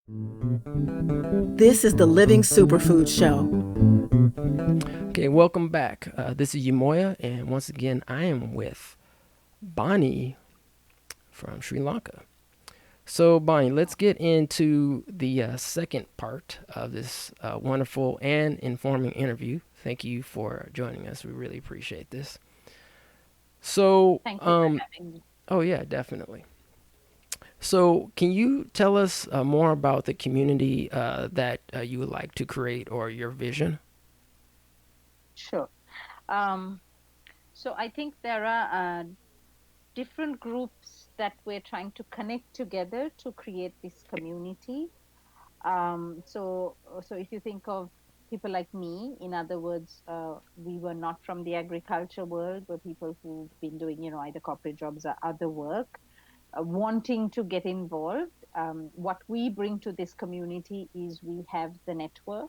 This is the Living Superfood Show. Okay, welcome back. This is Yamoya, and once again, I am with Bani from Sri Lanka. So, Bonnie, let's get into the second part of this wonderful and informing interview. Thank you for joining us. We really appreciate this. So, Thank you for having me. oh, yeah, definitely. So, can you tell us more about the community that you would like to create or your vision? Sure. Um, so I think there are different groups that we're trying to connect together to create this community. So if you think of people like me, in other words, we were not from the agriculture world. We're people who've been doing, either corporate jobs or other work, wanting to get involved. What we bring to this community is we have the network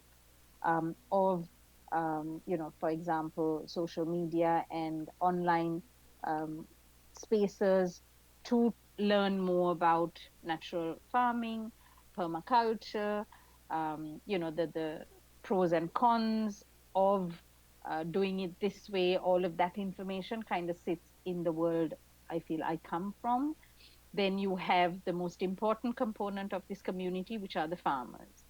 of, for example, social media and online um, spaces to learn more about natural farming, permaculture, the pros and cons of doing it this way. All of that information kind of sits in the world I feel I come from. Then you have the most important component of this community, which are the farmers.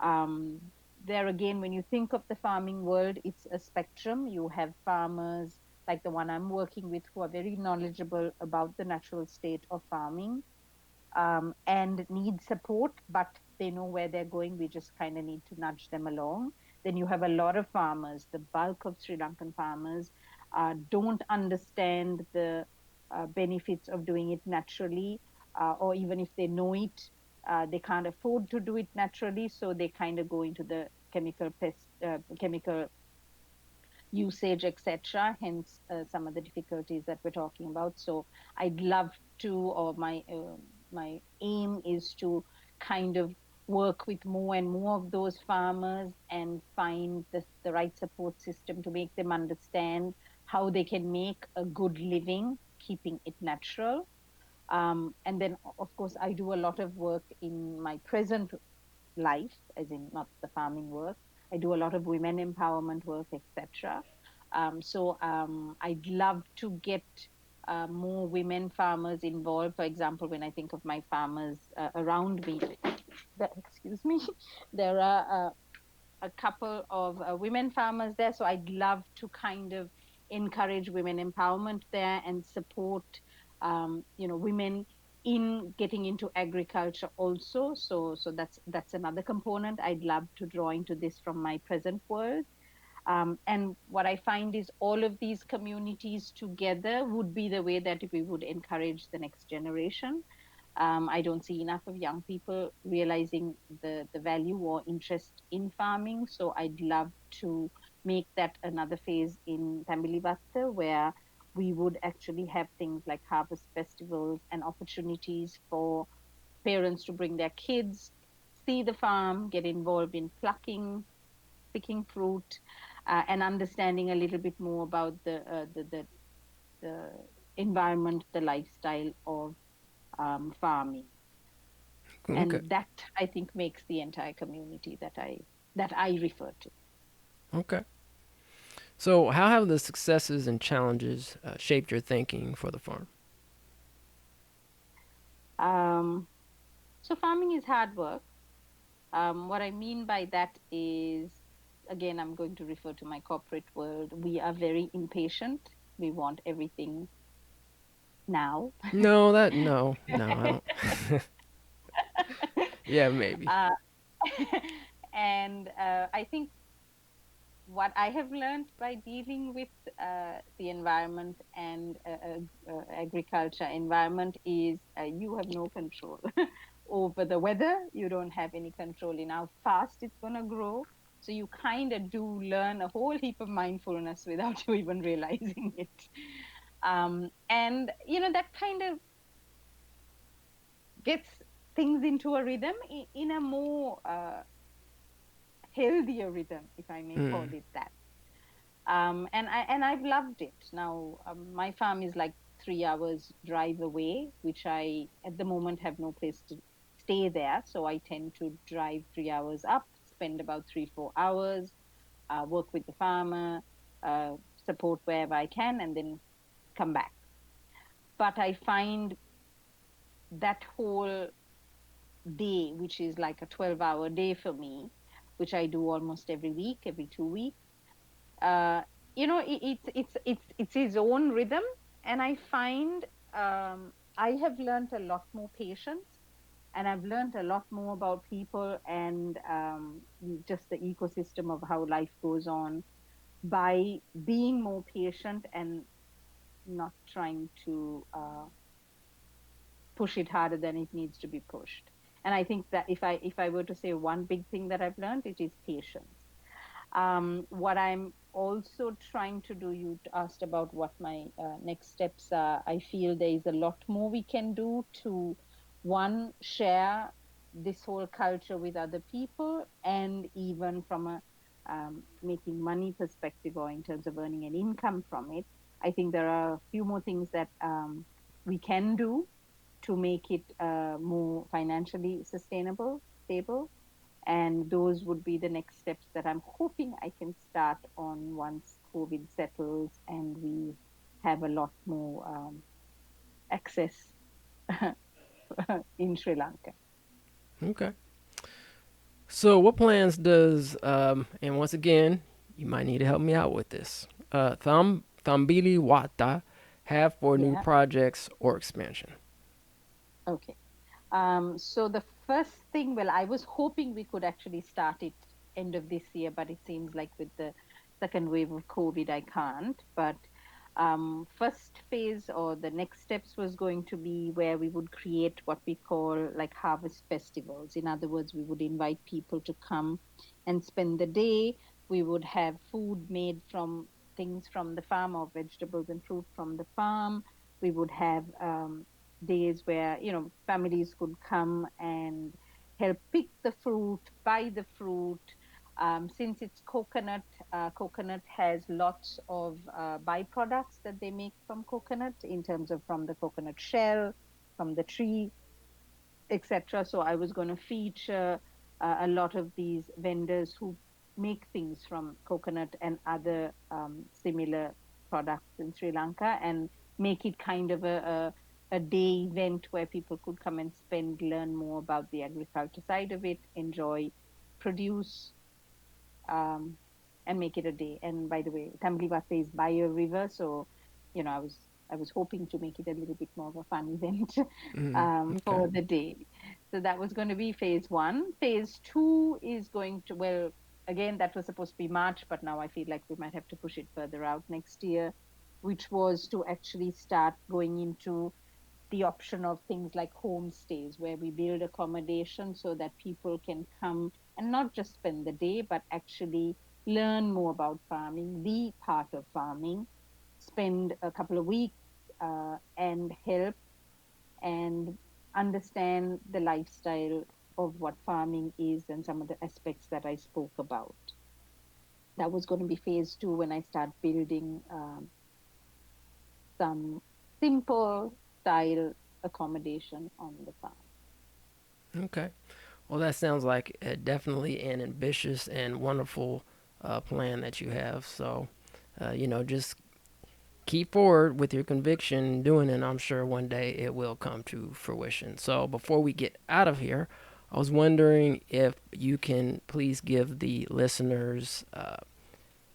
um, there again, when you think of the farming world, it's a spectrum. You have farmers like the one I'm working with who are very knowledgeable about the natural state of farming, and need support, but they know where they're going. We just kind of need to nudge them along. Then you have a lot of farmers, the bulk of Sri Lankan farmers don't understand the benefits of doing it naturally, or even if they know it, they can't afford to do it naturally, so they kind of go into the chemical usage, etc. Hence, some of the difficulties that we're talking about. So, I'd love to, or my aim is to kind of work with more and more of those farmers and find the right support system to make them understand how they can make a good living, keeping it natural. And then, of course, I do a lot of work in my present life, as in not the farming work. I do a lot of women empowerment work, etc. So I'd love to get more women farmers involved. For example, when I think of my farmers around me, excuse me, there are a couple of women farmers there. So I'd love to kind of encourage women empowerment there and support, women in getting into agriculture also. So that's another component I'd love to draw into this from my present world. And what I find is all of these communities together would be the way that we would encourage the next generation. I don't see enough of young people realizing the value or interest in farming. So I'd love to make that another phase in Thambiliwatte, where we would actually have things like harvest festivals and opportunities for parents to bring their kids, see the farm, get involved in plucking, picking fruit, and understanding a little bit more about the environment, the lifestyle of farming. Okay. And that, I think, makes the entire community that I refer to. Okay. So, how have the successes and challenges shaped your thinking for the farm? um, so farming is hard work. What I mean by that is, again, I'm going to refer to my corporate world. We are very impatient. We want everything now. No, I don't. Yeah, maybe. uh, and I think what I have learned by dealing with the environment and agriculture environment is you have no control over the weather. You don't have any control in how fast it's going to grow. So you kind of do learn a whole heap of mindfulness without you even realizing it. And, that kind of gets things into a rhythm in a more healthier rhythm, if I may call Mm. it that. And I've loved it. Now, my farm is like 3 hours drive away, which I at the moment have no place to stay there. So I tend to drive 3 hours up, spend about 3, 4 hours, work with the farmer, uh, support wherever I can, and then come back. But I find that whole day, which is like a 12-hour day for me, which I do almost every week, every 2 weeks, uh, it's his own rhythm. And I find I have learned a lot more patience, and I've learned a lot more about people and just the ecosystem of how life goes on by being more patient and not trying to push it harder than it needs to be pushed. And I think that if I were to say one big thing that I've learned, it is patience. What I'm also trying to do, you asked about what my next steps are. I feel there is a lot more we can do to, one, share this whole culture with other people, and even from a making money perspective, or in terms of earning an income from it. I think there are a few more things that we can do to make it more financially sustainable, stable, and those would be the next steps that I'm hoping I can start on once COVID settles and we have a lot more access in Sri Lanka. Okay. So, what plans does, and once again, you might need to help me out with this, Thambiliwatte have for new Yeah. projects or expansion? Okay. So the first thing, well, I was hoping we could actually start it end of this year, but it seems like with the second wave of COVID, I can't. But first phase or the next steps was going to be where we would create what we call like harvest festivals. In other words, we would invite people to come and spend the day. We would have food made from things from the farm, or vegetables and fruit from the farm. We would have days where families could come and help pick the fruit, buy the fruit. Since it's coconut, coconut has lots of byproducts that they make from coconut, in terms of from the coconut shell, from the tree, etc. So I was going to feature a lot of these vendors who make things from coconut and other similar products in Sri Lanka, and make it kind of a day event where people could come and spend, learn more about the agriculture side of it, enjoy produce, um, and make it a day. And by the way, Thambiliwatte is by a river, so I was hoping to make it a little bit more of a fun event Okay. for the day. So that was going to be phase one. Phase two is going to, well, again, that was supposed to be March, but now I feel like we might have to push it further out next year, which was to actually start going into the option of things like homestays, where we build accommodation so that people can come and not just spend the day, but actually learn more about farming, be part of farming, spend a couple of weeks and help and understand the lifestyle of what farming is and some of the aspects that I spoke about. That was going to be phase two, when I start building some simple style accommodation on the farm. Okay. Well, that sounds like definitely an ambitious and wonderful plan that you have. So, just keep forward with your conviction and doing it. And I'm sure one day it will come to fruition. So, before we get out of here, I was wondering if you can please give the listeners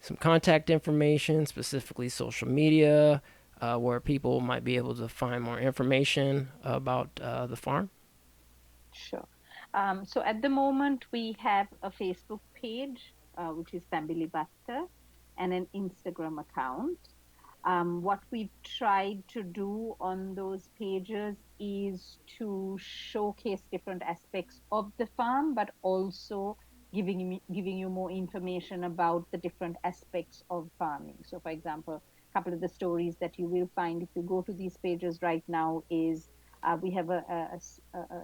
some contact information, specifically social media, where people might be able to find more information about the farm. Sure. So at the moment, we have a Facebook page, which is Thambiliwatte, and an Instagram account. What we've tried to do on those pages is to showcase different aspects of the farm, but also giving you more information about the different aspects of farming. So, for example, a couple of the stories that you will find if you go to these pages right now is we have a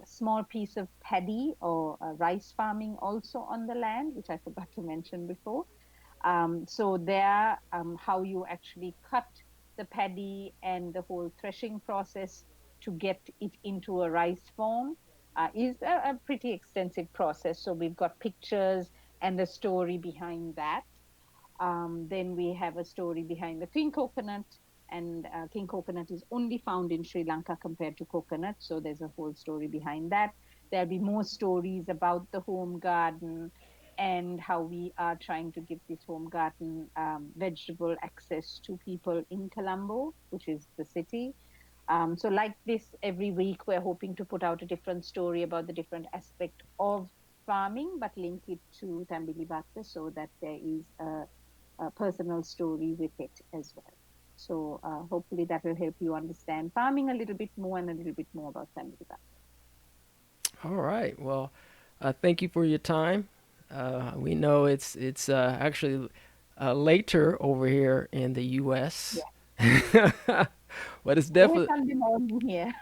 small piece of paddy or rice farming also on the land, which I forgot to mention before. So there, how you actually cut the paddy and the whole threshing process to get it into a rice form. is a pretty extensive process. So we've got pictures and the story behind that. Then we have a story behind the king coconut, and king coconut is only found in Sri Lanka compared to coconut. So there's a whole story behind that. There'll be more stories about the home garden and how we are trying to give this home garden vegetable access to people in Colombo, which is the city. So like this, every week we're hoping to put out a different story about the different aspect of farming, but link it to Thambiliwatte so that there is a personal story with it as well. So hopefully that will help you understand farming a little bit more and a little bit more about Thambiliwatte. All right. Well, thank you for your time. We know it's actually later over here in the U.S., Yeah, but it's oh, it's definitely Sunday morning here.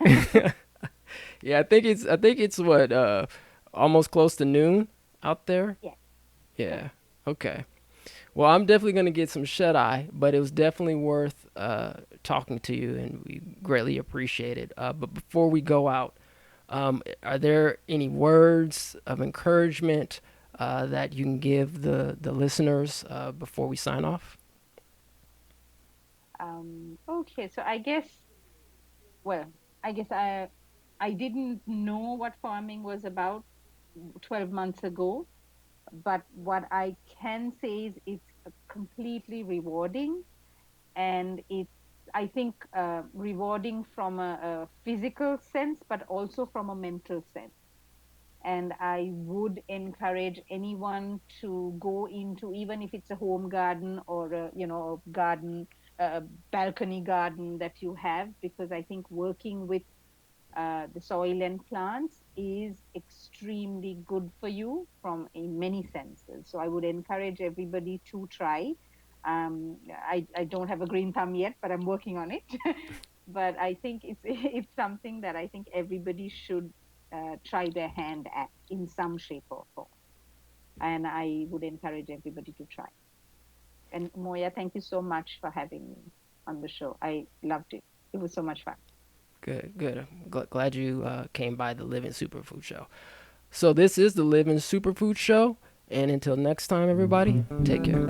yeah. I think it's what almost close to noon out there. Yeah, Yeah. correct. Okay. Well, I'm definitely gonna get some shut eye, but it was definitely worth talking to you, and we greatly appreciate it. But before we go out, are there any words of encouragement that you can give the listeners before we sign off? Okay, so well, I guess I didn't know what farming was about 12 months ago, but what I can say is it's completely rewarding, and it's, I think, rewarding from a physical sense, but also from a mental sense. And I would encourage anyone to go into, even if it's a home garden or a garden, a balcony garden that you have, because I think working with the soil and plants is extremely good for you from in many senses. So I would encourage everybody to try. I don't have a green thumb yet, but I'm working on it. But I think it's it's something that I think everybody should try their hand at in some shape or form. And I would encourage everybody to try. And Moya, thank you so much for having me on the show. I loved it. It was so much fun. Good, good. I'm glad you came by the Living Superfood Show. So this is the Living Superfood Show, and until next time, everybody, take care.